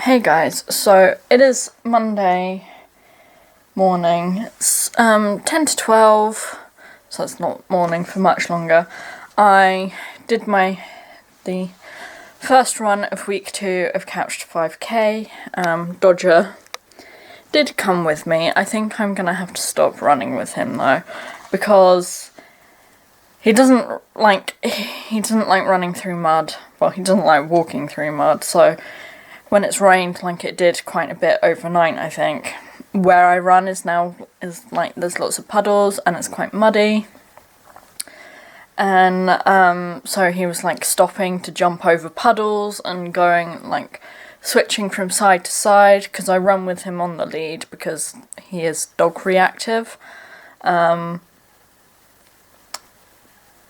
Hey guys, so it is Monday morning. It's 10 to 12, so it's not morning for much longer. I did the first run of week 2 of Couch to 5k. Dodger did come with me. I think I'm gonna have to stop running with him though, because he doesn't like running through mud. Well, he doesn't like walking through mud, so when it's rained like it did quite a bit overnight, I think, where I run is like there's lots of puddles and it's quite muddy. And so he was like stopping to jump over puddles and going like switching from side to side, because I run with him on the lead because he is dog reactive.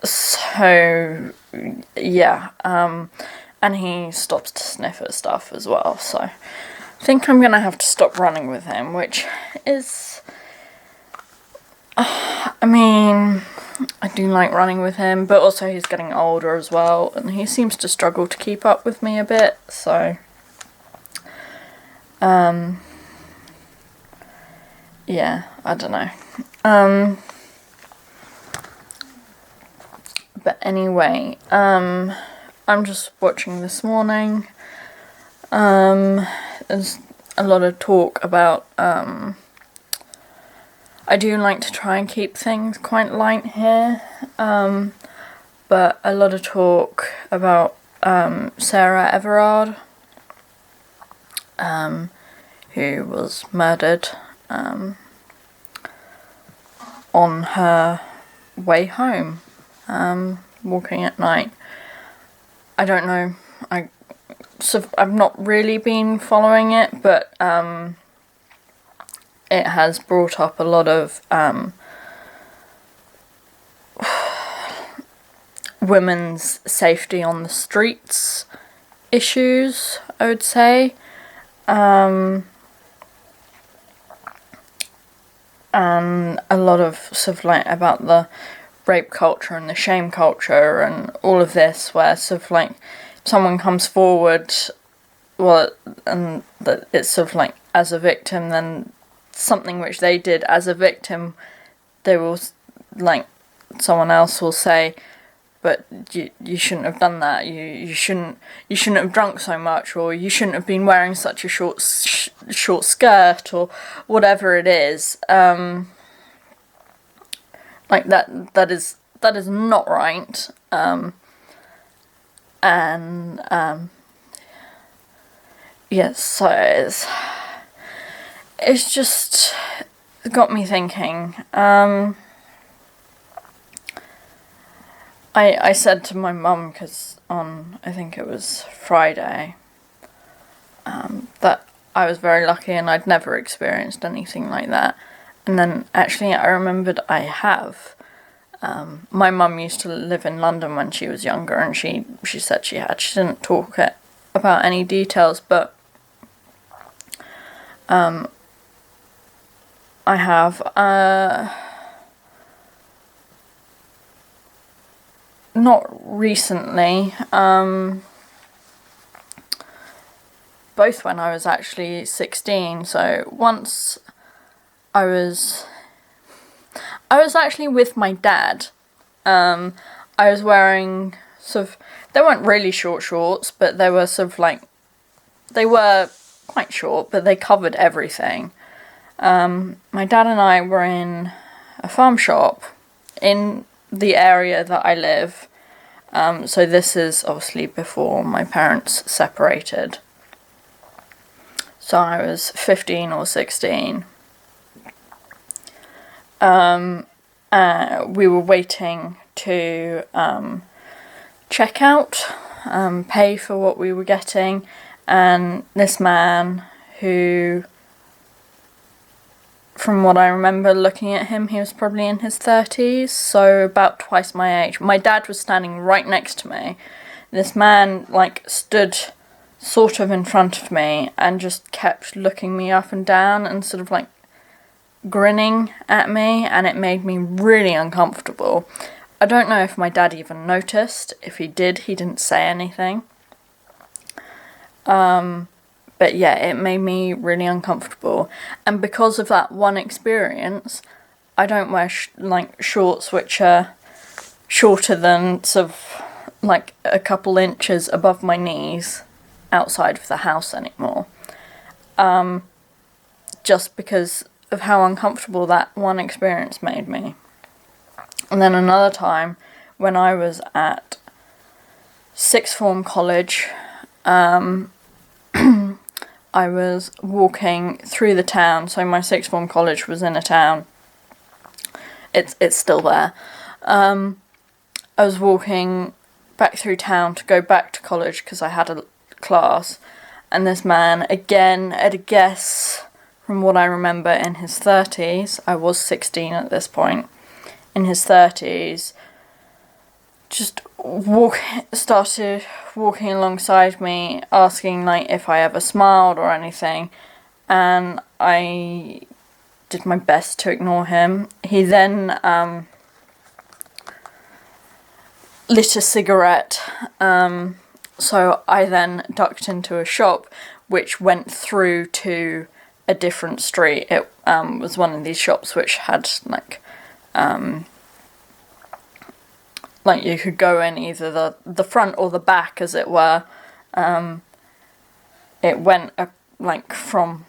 So yeah, and he stops to sniff at stuff as well, so I think I'm gonna have to stop running with him, which is, I mean, I do like running with him, but also he's getting older as well, and he seems to struggle to keep up with me a bit, so, yeah, I don't know. But anyway, I'm just watching this morning. There's a lot of talk about, I do like to try and keep things quite light here, but a lot of talk about Sarah Everard, who was murdered on her way home, walking at night. I don't know, I've not really been following it, but it has brought up a lot of women's safety on the streets issues, I would say, and a lot of sort of like about the rape culture and the shame culture and all of this, where sort of like someone comes forward, well, and that it's sort of like as a victim, then something which they did as a victim, they will, like, someone else will say, but you shouldn't have done that, you shouldn't have drunk so much, or you shouldn't have been wearing such a short skirt, or whatever it is. Like that is not right, and yes, so it's just got me thinking. I said to my mum, because on, I think it was Friday, that I was very lucky and I'd never experienced anything like that. And then actually I remembered I have. My mum used to live in London when she was younger, and she said she had. She didn't talk about any details, but I have. Not recently. Both when I was actually 16. So once I was actually with my dad. I was wearing sort of, they weren't really short shorts, but they were sort of like, they were quite short, but they covered everything. My dad and I were in a farm shop in the area that I live. So this is obviously before my parents separated. So I was 15 or 16. We were waiting to check out, pay for what we were getting, and this man who, from what I remember looking at him, he was probably in his 30s, so about twice my age. My dad was standing right next to me. This man, like, stood sort of in front of me and just kept looking me up and down and sort of, like, grinning at me, and it made me really uncomfortable. I don't know if my dad even noticed. If he did, he didn't say anything. But yeah, it made me really uncomfortable. And because of that one experience, I don't wear shorts which are shorter than sort of like a couple inches above my knees outside of the house anymore. Just because of how uncomfortable that one experience made me. And then another time when I was at sixth form college, I was walking through the town. So my sixth form college was in a town. It's still there. I was walking back through town to go back to college because I had a class, and this man, again, at a guess, from what I remember, in his 30s, I was 16 at this point, in his 30s, just started walking alongside me, asking like if I ever smiled or anything, and I did my best to ignore him. He then lit a cigarette, so I then ducked into a shop which went through to a different street. It was one of these shops which had like you could go in either the front or the back, as it were. It went from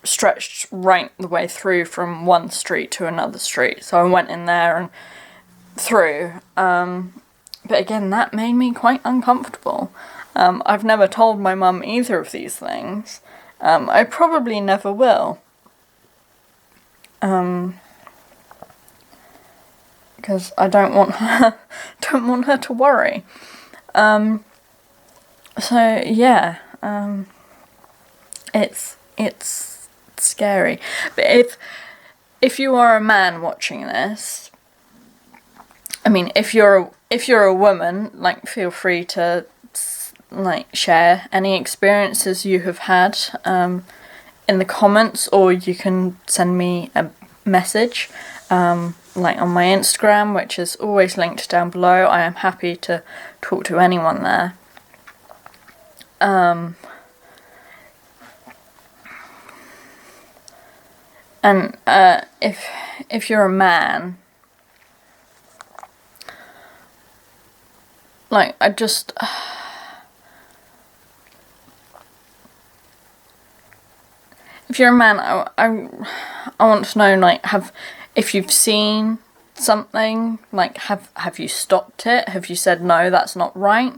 stretched right the way through from one street to another street. So I went in there and through. But again, that made me quite uncomfortable. I've never told my mum either of these things. I probably never will. Because I don't want her to worry. So yeah, it's scary. But if you are a man watching this, I mean, if you're a woman, like, feel free to share any experiences you have had in the comments, or you can send me a message on my Instagram, which is always linked down below. I am happy to talk to anyone there. And if you're a man, if you're a man, I want to know, if you've seen something, have you stopped it? Have you said, no, that's not right?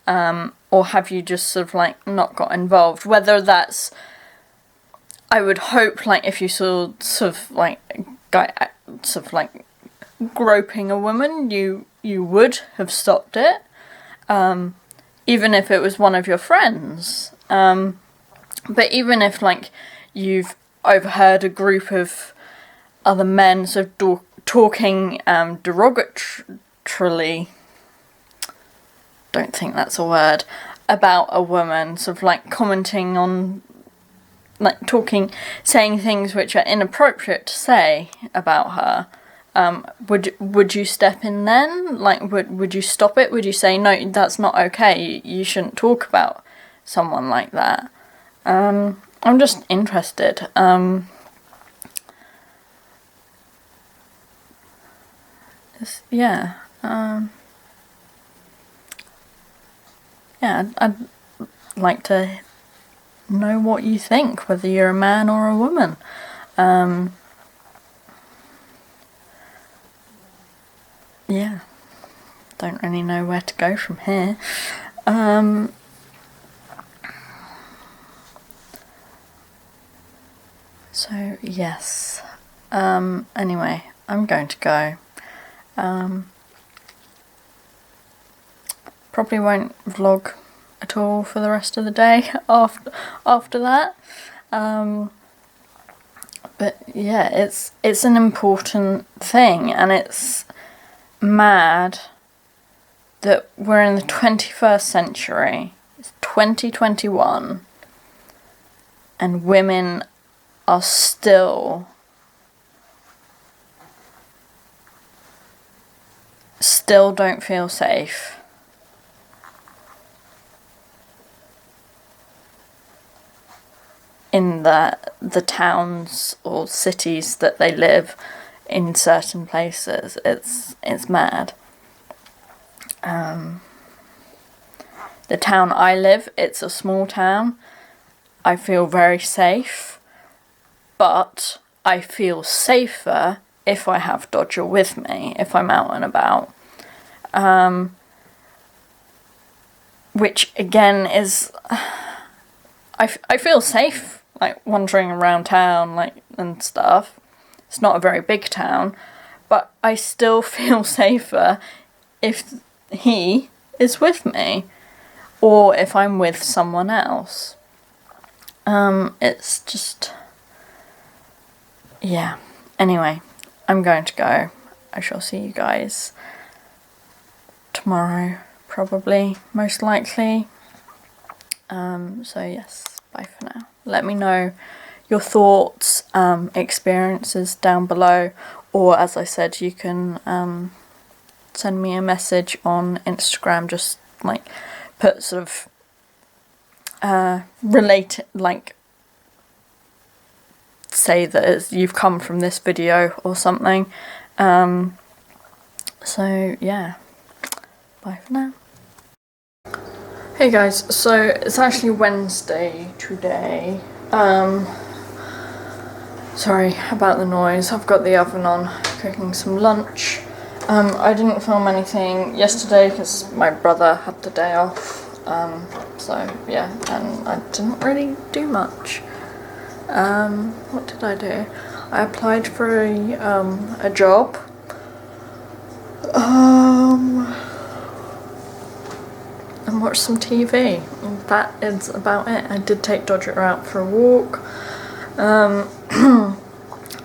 Or have you just sort of not got involved? Whether that's, I would hope, if you saw sort of a guy groping a woman, you would have stopped it, even if it was one of your friends. But even if you've overheard a group of other men sort of talking derogatorily, don't think that's a word, about a woman, sort of commenting on, saying things which are inappropriate to say about her, would you step in then? Would you stop it? Would you say, no, that's not okay, you shouldn't talk about someone like that? I'm just interested. Yeah, I'd like to know what you think, whether you're a man or a woman. Yeah, don't really know where to go from here. So yes, anyway, I'm going to go. Probably won't vlog at all for the rest of the day after that. But yeah, it's an important thing, and it's mad that we're in the 21st century. It's 2021, and women are still don't feel safe. in the towns or cities that they live in certain places. It's mad. The town I live, it's a small town. I feel very safe, but I feel safer if I have Dodger with me, if I'm out and about. Which again is, I feel safe, like wandering around town, like, and stuff. It's not a very big town, but I still feel safer if he is with me, or if I'm with someone else. It's just, yeah. Anyway, I'm going to go. I shall see you guys tomorrow, probably, most likely. So yes, bye for now. Let me know your thoughts, experiences down below, or as I said, you can send me a message on Instagram, just like put sort of relate, like say that you've come from this video or something. So yeah, bye for now. Hey guys, so it's actually Wednesday today. Sorry about the noise. I've got the oven on, cooking some lunch. I didn't film anything yesterday because my brother had the day off. So yeah, and I didn't really do much. What did I do? I applied for a job. And watched some TV. That is about it. I did take Dodger out for a walk.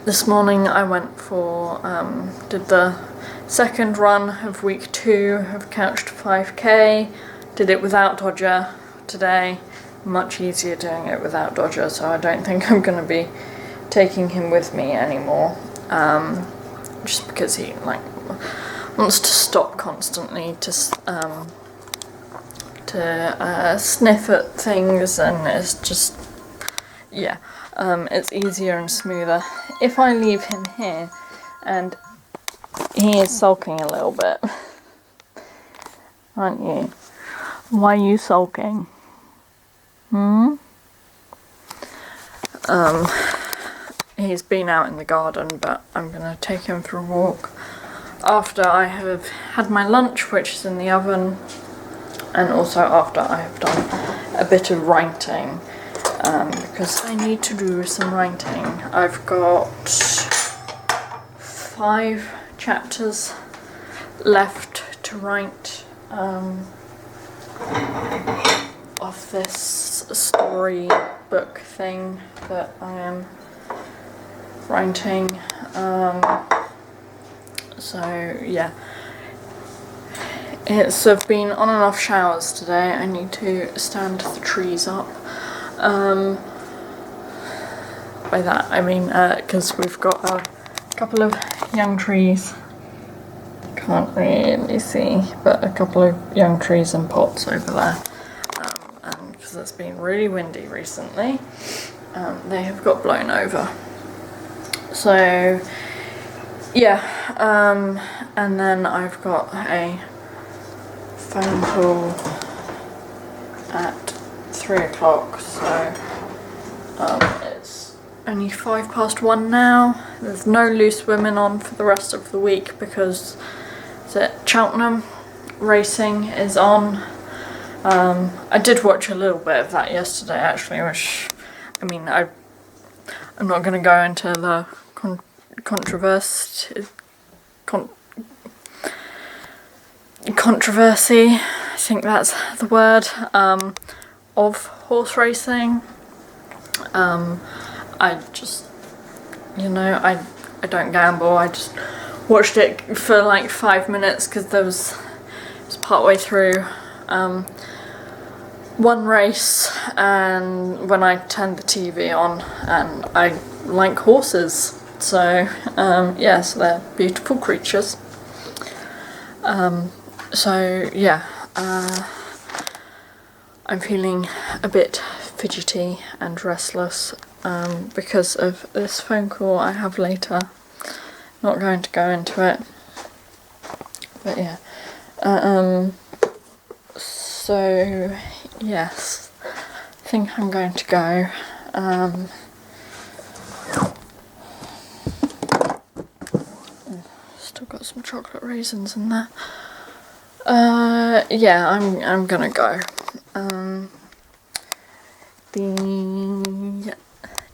This morning I went for, did the second run of week 2 of Couch to 5k. Did it without Dodger today. Much easier doing it without Dodger, so I don't think I'm going to be taking him with me anymore. Just because he wants to stop constantly to sniff at things, and it's just, yeah, it's easier and smoother if I leave him here. And he is sulking a little bit, aren't you? Why are you sulking? He's been out in the garden, but I'm gonna take him for a walk after I have had my lunch, which is in the oven, and also after I have done a bit of writing, because I need to do some writing. I've got 5 chapters left to write of this story book thing that I am writing. So yeah, it's been on and off showers today. I need to stand the trees up. By that I mean because we've got a couple of young trees. Can't really see, but a couple of young trees and pots over there. And because it's been really windy recently, they have got blown over. So yeah, and then I've got a phone call at 3 o'clock, so it's only 1:05 now. There's no loose women on for the rest of the week because Cheltenham racing is on. I did watch a little bit of that yesterday actually, which, I mean, I'm not going to go into the controversy, I think that's the word, of horse racing. I just, you know, I don't gamble. I just watched it for like 5 minutes because it was partway through one race, and when I turned the TV on, and I like horses, so yes, they're beautiful creatures. So yeah, I'm feeling a bit fidgety and restless because of this phone call I have later. Not going to go into it, but yeah. So yes, I think I'm going to go. Still got some chocolate raisins in there. Yeah, I'm gonna go. The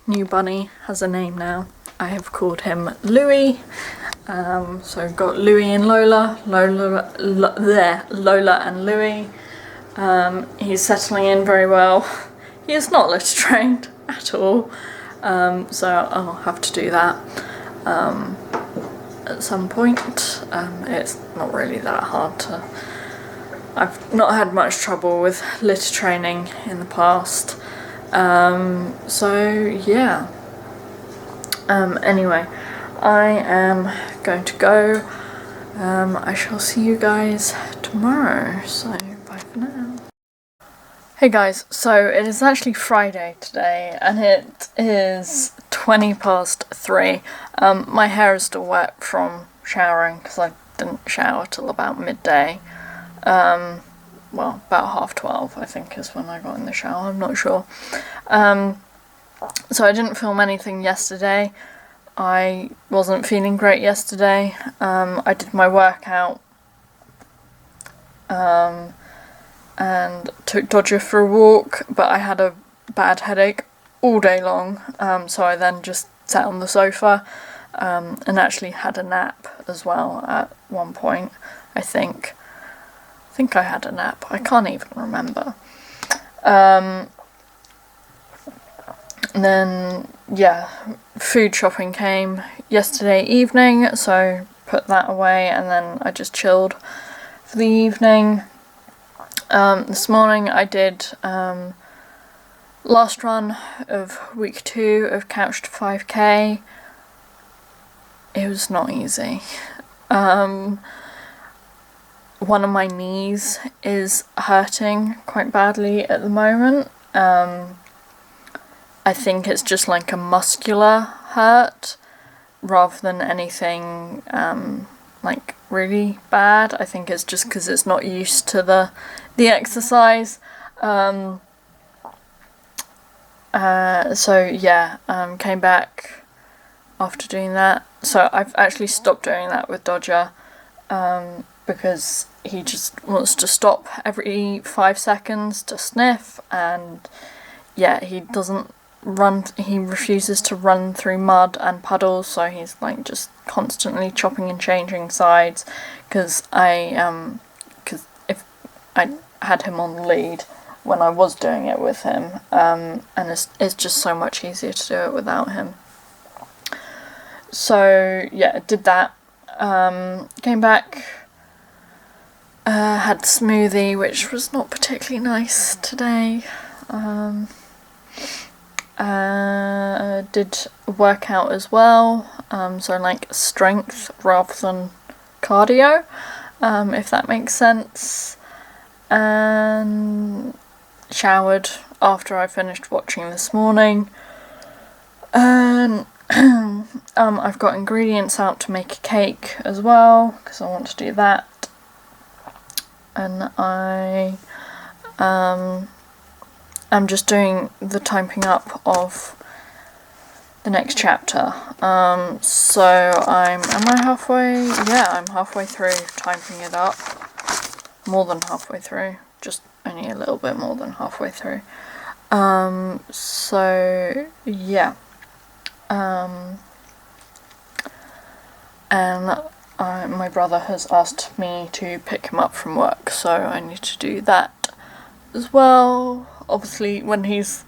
new bunny has a name now. I have called him Louie. So I've got Louie and Lola, Lola and Louie. He's settling in very well. He is not litter trained at all, so I'll have to do that at some point. It's not really that hard to... I've not had much trouble with litter training in the past, so yeah. Anyway, I am going to go. I shall see you guys tomorrow, so bye for now. Hey guys, so it is actually Friday today and it is 3:20. My hair is still wet from showering because I didn't shower till about midday. Well, about 12:30 I think is when I got in the shower, I'm not sure. So I didn't film anything yesterday. I wasn't feeling great yesterday. I did my workout and took Dodger for a walk, but I had a bad headache all day long, so I then just sat on the sofa and actually had a nap as well at one point. I think I had a nap. I can't even remember. And then, yeah, food shopping came yesterday evening, so put that away, and then I just chilled for the evening. This morning I did last run of week 2 of Couch to 5k. It was not easy. One of my knees is hurting quite badly at the moment. I think it's just like a muscular hurt rather than anything like really bad. I think it's just because it's not used to the exercise. So yeah, came back after doing that. So I've actually stopped doing that with Dodger because he just wants to stop every 5 seconds to sniff, and yeah, he refuses to run through mud and puddles, so he's like just constantly chopping and changing sides because if I had him on the lead when I was doing it with him, and it's just so much easier to do it without him. So yeah, did that, came back, had smoothie, which was not particularly nice today. Did workout as well, so like strength rather than cardio, if that makes sense, and showered after I finished watching this morning, and I've got ingredients out to make a cake as well because I want to do that, and I'm just doing the typing up of the next chapter. So am I halfway? Yeah, I'm halfway through typing it up. More than halfway through. Just only a little bit more than halfway through. So yeah. And my brother has asked me to pick him up from work, so I need to do that as well. Obviously, when he's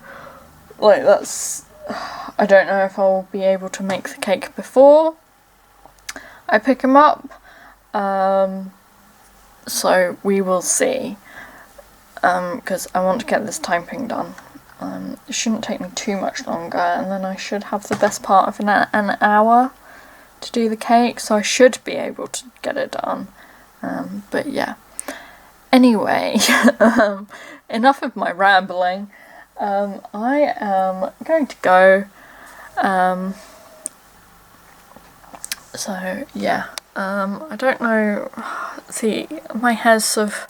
like, I don't know if I'll be able to make the cake before I pick him up, so we will see, because I want to get this typing done. It shouldn't take me too much longer, and then I should have the best part of an hour to do the cake, so I should be able to get it done, but yeah. Anyway, enough of my rambling. I am going to go. So yeah, I don't know. See, my hair's sort of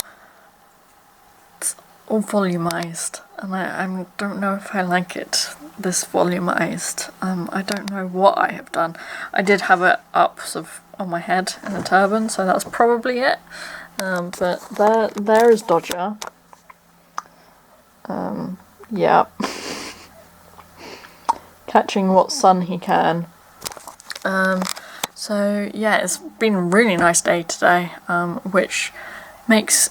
all volumized, and I don't know if I like it this volumized. I don't know what I have done. I did have it up sort of on my head in a turban, so that's probably it. But there is Dodger. Yeah. Catching what sun he can. So yeah, it's been a really nice day today, which makes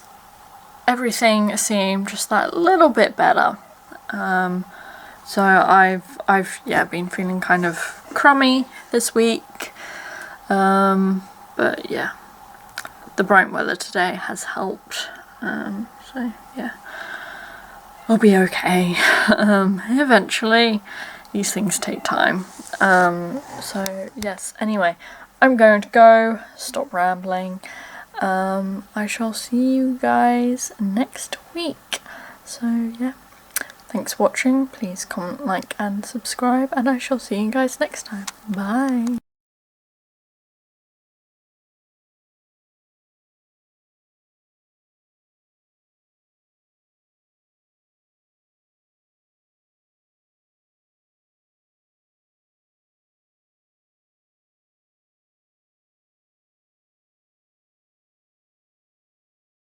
everything seem just that little bit better. So I've been feeling kind of crummy this week. But yeah, the bright weather today has helped. So yeah, I'll be okay. Eventually, these things take time. So yes, anyway, I'm going to go, stop rambling. I shall see you guys next week. So yeah, thanks for watching. Please comment, like and subscribe, and I shall see you guys next time. Bye.